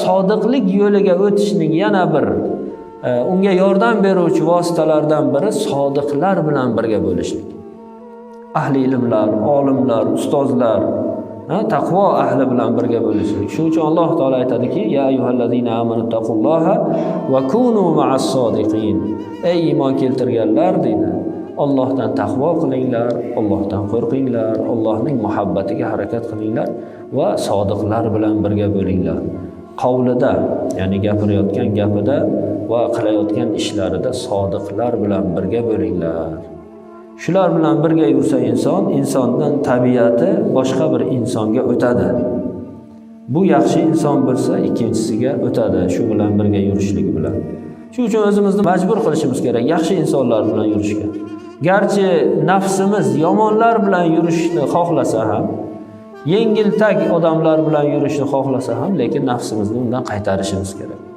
sodiqlik yo'liga o'tishning yana bir unga yordam beruvchi vositalardan biri sodiqlar bilan birga bo'lishlik. Ahli ilmlar, olimlar, ustozlar, taqvo ahli bilan birga bo'lishlik. Shuning uchun Alloh taolo aytadiki: "Ya ayyuhallazina amanu taqulloha va kunu ma'as sodiqin." Ey iymon keltirganlar deydi. Allohdan taqvo qilinglar, Allohdan qo'rqinglar, Allohning muhabbatiga harakat qilinglar va sodiqlar bilan birga bo'linglar. Qavlida, ya'ni gapirayotgan gapida va qilayotgan ishlarida sodiqlar bilan birga bo'linglar. Shular bilan birga yursa insondan tabiati boshqa bir insonga o'tadi. Bu yaxshi inson bo'lsa, ikkinchisiga o'tadi, shu bilan birga yurishlik bilan. Shuning uchun o'zimizni majbur qilishimiz kerak yaxshi insonlar bilan yurishga. Garchi nafsimiz yomonlar bilan yurishni xohlasa ham, yengiltak odamlar bilan yurishni xohlasa ham, lekin nafsimizni undan qaytarishimiz kerak.